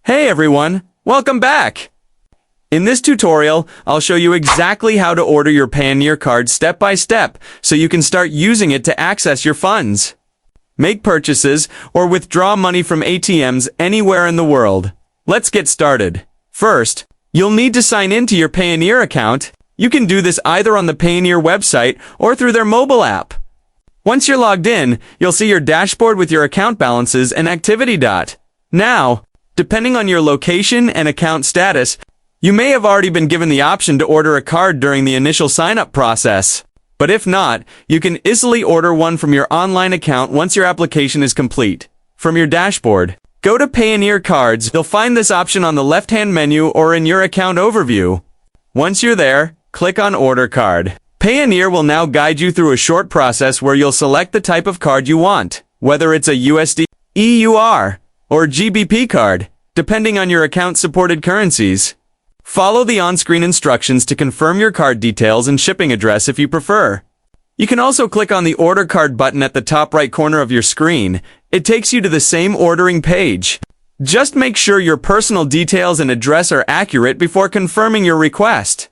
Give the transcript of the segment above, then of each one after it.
Hey everyone, welcome back! In this tutorial, I'll show you exactly how to order your Payoneer card step by step so you can start using it to access your funds, make purchases, or withdraw money from ATMs anywhere in the world. Let's get started. First, you'll need to sign in to your Payoneer account. You can do this either on the Payoneer website or through their mobile app. Once you're logged in, you'll see your dashboard with your account balances and activity dot. Now, depending on your location and account status, you may have already been given the option to order a card during the initial sign-up process. But if not, you can easily order one from your online account once your application is complete. From your dashboard, go to Payoneer Cards. You'll find this option on the left-hand menu or in your account overview. Once you're there, click on Order Card. Payoneer will now guide you through a short process where you'll select the type of card you want, whether it's a USD, EUR, or GBP card, depending on your account-supported currencies. Follow the on-screen instructions to confirm your card details and shipping address if you prefer. You can also click on the Order Card button at the top right corner of your screen. It takes you to the same ordering page. Just make sure your personal details and address are accurate before confirming your request.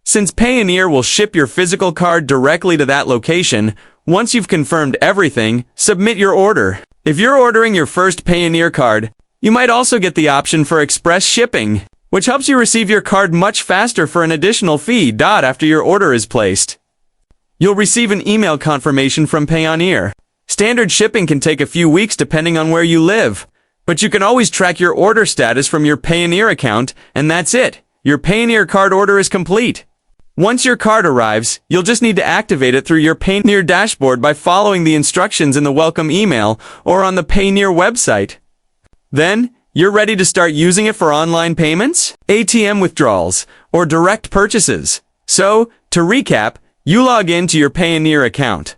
Since Payoneer will ship your physical card directly to that location, once you've confirmed everything, submit your order. If you're ordering your first Payoneer card, you might also get the option for express shipping, which helps you receive your card much faster for an additional fee after your order is placed. You'll receive an email confirmation from Payoneer. Standard shipping can take a few weeks depending on where you live, but you can always track your order status from your Payoneer account, and that's it. Your Payoneer card order is complete. Once your card arrives, you'll just need to activate it through your Payoneer dashboard by following the instructions in the welcome email or on the Payoneer website. Then, you're ready to start using it for online payments, ATM withdrawals, or direct purchases. So, to recap, you log into your Payoneer account.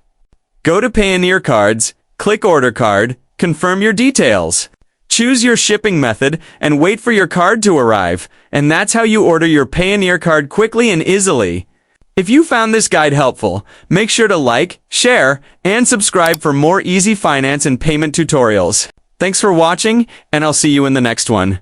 Go to Payoneer Cards, click Order Card, confirm your details. Choose your shipping method and wait for your card to arrive, and that's how you order your Payoneer card quickly and easily. If you found this guide helpful, make sure to like, share, and subscribe for more easy finance and payment tutorials. Thanks for watching, and I'll see you in the next one.